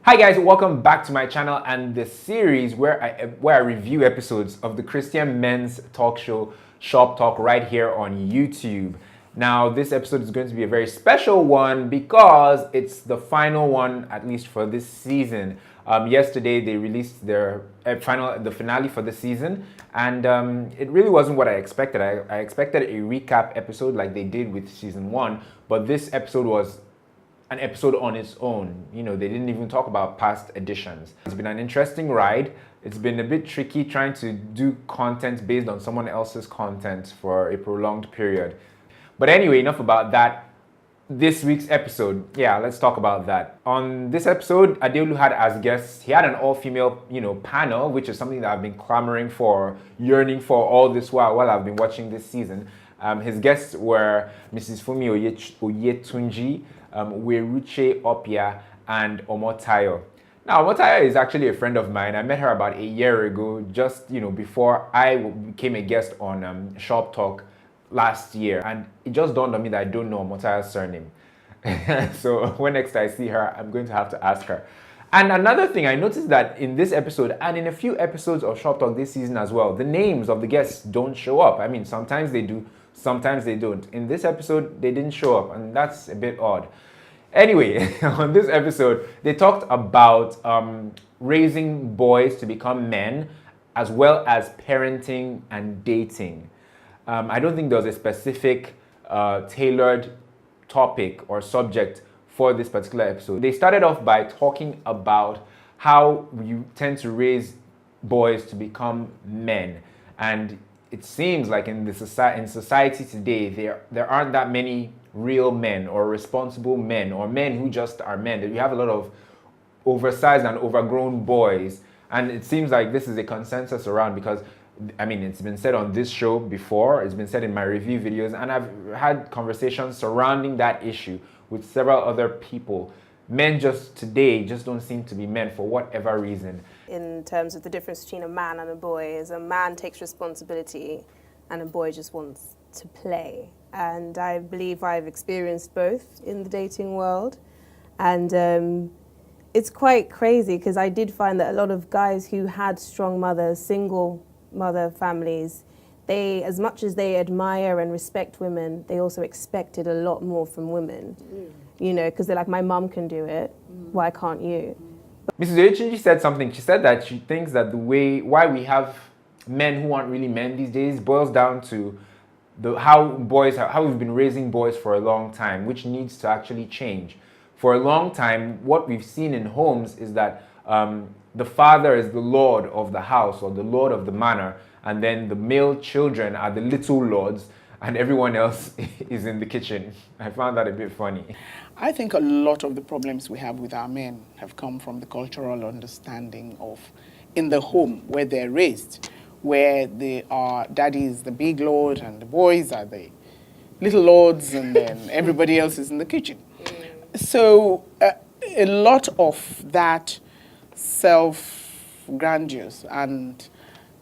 Hi guys, welcome back to my channel and the series where I review episodes of the Christian men's talk show Shop Talk right here on YouTube. Now this episode is going to be a very special one because it's the final one, at least for this season. Yesterday they released their the finale for the season, and it really wasn't what I expected. I expected a recap episode like they did with season 1, but this episode was an episode on its own. You know, they didn't even talk about past editions. It's been an interesting ride. It's been a bit tricky trying to do content based on someone else's content for a prolonged period. But anyway, enough about that. This week's episode, yeah, let's talk about that. On this episode, Adeolu had as guests, he had an all-female, panel, which is something that I've been clamoring for, yearning for all this while I've been watching this season. His guests were Mrs Oyetunji, Weruche and Omotayo. Now, Omotayo is actually a friend of mine. I met her about a year ago, just before I became a guest on Shop Talk last year, and it just dawned on me that I don't know Omotayo's surname. So when next I see her, I'm going to have to ask her. And another thing, I noticed that in this episode and in a few episodes of Shop Talk this season as well, the names of the guests don't show up. I mean, sometimes they do, sometimes they don't. In this episode, they didn't show up, and that's a bit odd. Anyway, on this episode, they talked about raising boys to become men, as well as parenting and dating. I don't think there was a specific tailored topic or subject for this particular episode. They started off by talking about how you tend to raise boys to become men, and it seems like in society today there aren't that many real men or responsible men or men who just are men. You have a lot of oversized and overgrown boys, and it seems like this is a consensus around, because I mean, it's been said on this show before, it's been said in my review videos, and I've had conversations surrounding that issue with several other people. Men today just don't seem to be men for whatever reason. In terms of the difference between a man and a boy, is a man takes responsibility and a boy just wants to play. And I believe I've experienced both in the dating world. And it's quite crazy, because I did find that a lot of guys who had strong mothers, single mother families, they, as much as they admire and respect women, they also expected a lot more from women. Because they're like, my mum can do it, why can't you? Mrs Oyetunji said something. She said that she thinks that why we have men who aren't really men these days boils down to how we've been raising boys for a long time, which needs to actually change. For a long time, what we've seen in homes is that the father is the lord of the house or the lord of the manor, and then the male children are the little lords, and everyone else is in the kitchen. I found that a bit funny. I think a lot of the problems we have with our men have come from the cultural understanding of in the home where they're raised, where daddy is the big lord and the boys are the little lords, and then everybody else is in the kitchen. So a lot of that self-grandiose and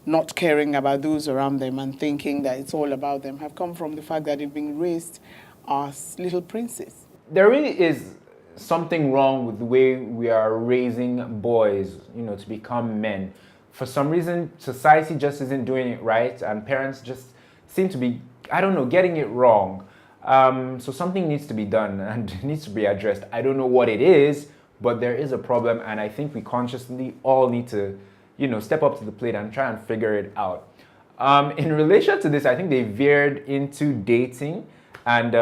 not caring about those around them and thinking that it's all about them have come from the fact that they've been raised as little princes. There really is something wrong with the way we are raising boys, to become men. For some reason, society just isn't doing it right, and parents just seem to be, getting it wrong. So something needs to be done and it needs to be addressed. I don't know what it is, but there is a problem, and I think we consciously all need to, step up to the plate and try and figure it out. In relation to this, I think they veered into dating, and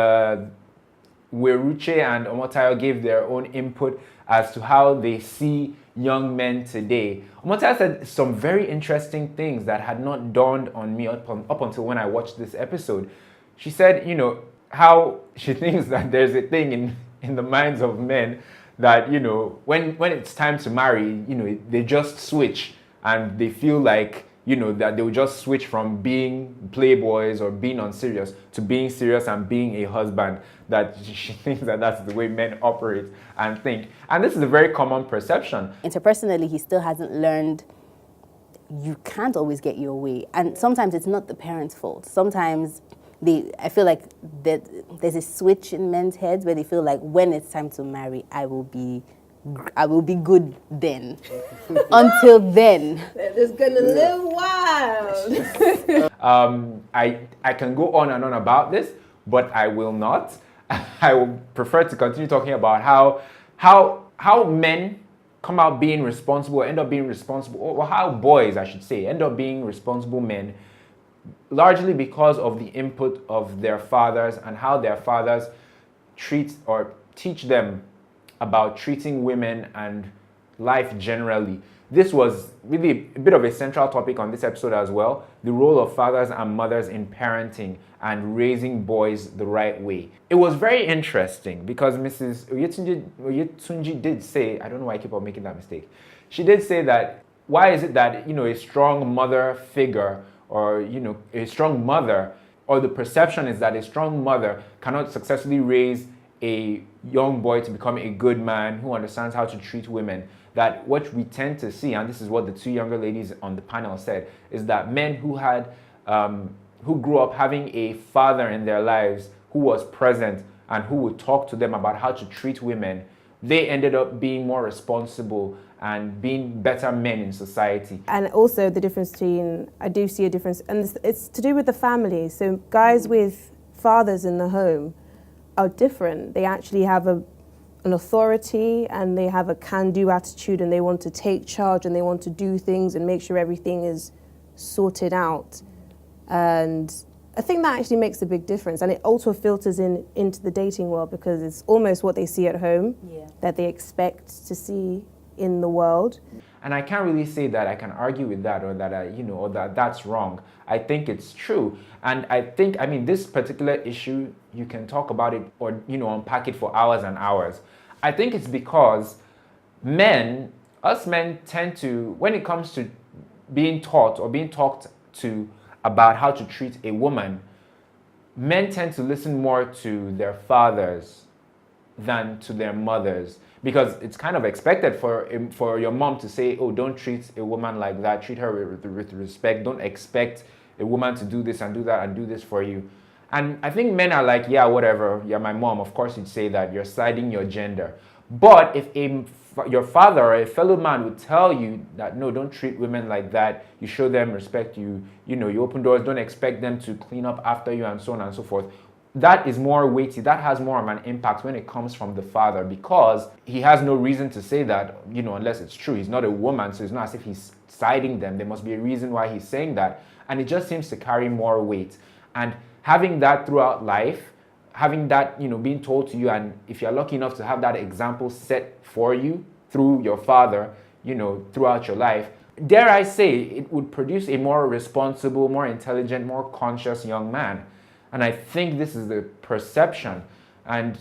Weruche and Omotayo gave their own input as to how they see young men today. Omotayo said some very interesting things that had not dawned on me up until when I watched this episode. She said, how she thinks that there's a thing in the minds of men that, when it's time to marry, they just switch, and they feel like, that they will just switch from being playboys or being unserious to being serious and being a husband. That she thinks that that's the way men operate and think. And this is a very common perception. Interpersonally, he still hasn't learned you can't always get your way. And sometimes it's not the parents' fault. Sometimes I feel like there's a switch in men's heads where they feel like when it's time to marry, I will be I will be good then. Until then. They're just gonna live wild. I can go on and on about this, but I will not. I will prefer to continue talking about how men come out being responsible, end up being responsible, or how boys, I should say, end up being responsible men, largely because of the input of their fathers and how their fathers treat or teach them about treating women and life generally. This was really a bit of a central topic on this episode as well, the role of fathers and mothers in parenting and raising boys the right way. It was very interesting because Mrs. Oyetunji did say, I don't know why I keep on making that mistake. She did say that, why is it that, a strong mother figure or, a strong mother, or the perception is that a strong mother cannot successfully raise a young boy to become a good man who understands how to treat women. That what we tend to see, and this is what the two younger ladies on the panel said, is that men who grew up having a father in their lives who was present and who would talk to them about how to treat women, they ended up being more responsible and being better men in society. And also the difference between, I do see a difference, and it's to do with the family. So guys with fathers in the home are different. They actually have an authority and they have a can-do attitude and they want to take charge and they want to do things and make sure everything is sorted out. And I think that actually makes a big difference, and it also filters into the dating world because it's almost what they see at home that they expect to see in the world. And I can't really say that I can argue with that or that or that that's wrong. I think it's true. And I think, this particular issue, you can talk about it or, unpack it for hours and hours. I think it's because us men tend to, when it comes to being taught or being talked to about how to treat a woman, men tend to listen more to their fathers than to their mothers. Because it's kind of expected for your mom to say, oh, don't treat a woman like that. Treat her with respect. Don't expect a woman to do this and do that and do this for you. And I think men are like, yeah, whatever. You're my mom. Of course you'd say that. You're siding your gender. But if your father or a fellow man would tell you that, no, don't treat women like that. You show them respect. You open doors. Don't expect them to clean up after you and so on and so forth. That is more weighty. That has more of an impact when it comes from the father because he has no reason to say that, unless it's true. He's not a woman, so it's not as if he's siding them. There must be a reason why he's saying that. And it just seems to carry more weight. And having that throughout life, having that, being told to you, and if you're lucky enough to have that example set for you through your father, throughout your life, dare I say, it would produce a more responsible, more intelligent, more conscious young man. And I think this is the perception. And,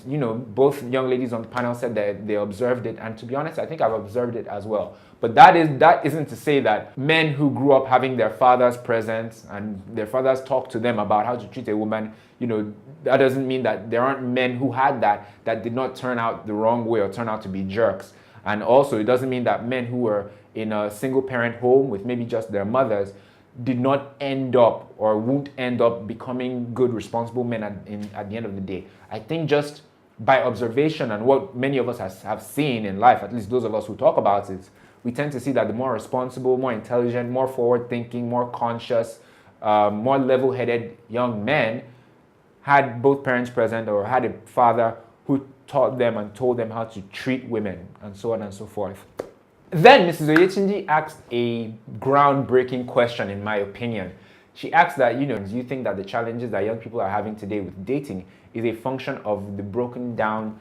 both young ladies on the panel said that they observed it. And to be honest, I think I've observed it as well. But that isn't to say that men who grew up having their fathers present and their fathers talk to them about how to treat a woman, that doesn't mean that there aren't men who had that did not turn out the wrong way or turn out to be jerks. And also, it doesn't mean that men who were in a single parent home with maybe just their mothers did not end up or won't end up becoming good, responsible men at the end of the day. I think just by observation and what many of us have seen in life, at least those of us who talk about it, we tend to see that the more responsible, more intelligent, more forward-thinking, more conscious, more level-headed young men had both parents present or had a father who taught them and told them how to treat women and so on and so forth. Then Mrs. Oyetunji asked a groundbreaking question, in my opinion. She asked that, do you think that the challenges that young people are having today with dating is a function of the broken down,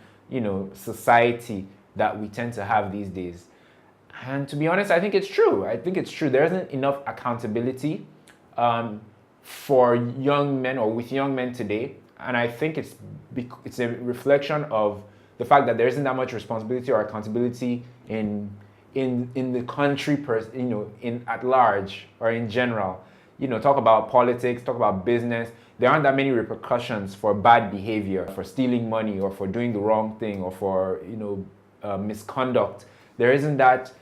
society that we tend to have these days? And to be honest, I think it's true. There isn't enough accountability for young men or with young men today. And I think it's a reflection of the fact that there isn't that much responsibility or accountability in the country, at large or in general. Talk about politics, talk about business. There aren't that many repercussions for bad behavior, for stealing money or for doing the wrong thing or for, misconduct. There isn't that,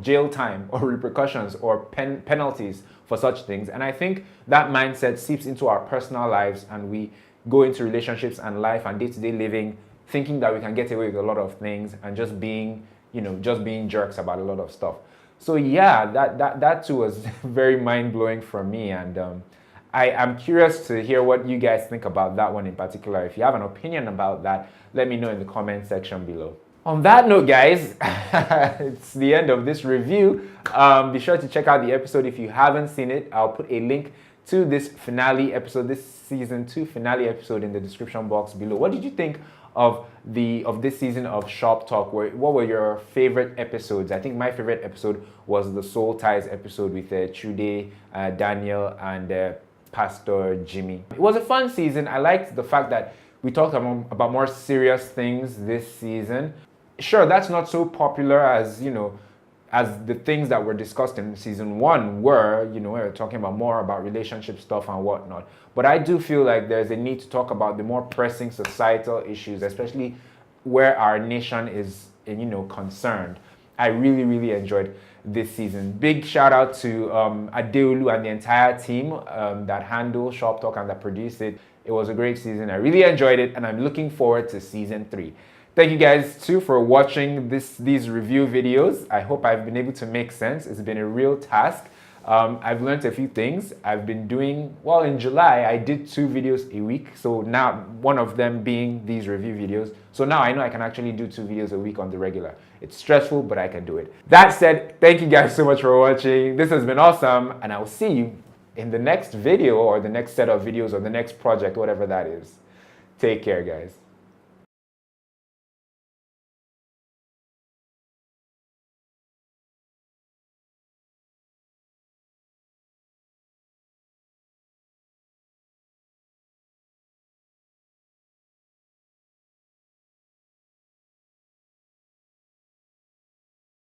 jail time or repercussions or penalties for such things. And I think that mindset seeps into our personal lives and we go into relationships and life and day-to-day living thinking that we can get away with a lot of things and just being just being jerks about a lot of stuff. So yeah, that too was very mind-blowing for me, and I'm curious to hear what you guys think about that one in particular. If you have an opinion about that, let me know in the comment section below. On that note, guys, it's the end of this review. Be sure to check out the episode if you haven't seen it. I'll put a link to this finale episode, this season 2 finale episode, in the description box below. What did you think of this season of Shop Talk? What were your favorite episodes? I think my favorite episode was the Soul Ties episode with Chude, Daniel, and Pastor Jimmy. It was a fun season. I liked the fact that we talked about more serious things this season. Sure, that's not so popular as the things that were discussed in season 1 were, we were talking about more about relationship stuff and whatnot. But I do feel like there's a need to talk about the more pressing societal issues, especially where our nation is, concerned. I really, really enjoyed this season. Big shout out to Adeolu and the entire team that handled Shop Talk and that produced it. It was a great season. I really enjoyed it, and I'm looking forward to season 3. Thank you guys too for watching these review videos. I hope I've been able to make sense. It's been a real task. I've learned a few things. I've been doing, well, in July, I did 2 videos a week. So now, one of them being these review videos. So now I know I can actually do 2 videos a week on the regular. It's stressful, but I can do it. That said, thank you guys so much for watching. This has been awesome, and I will see you in the next video, or the next set of videos, or the next project, whatever that is. Take care, guys.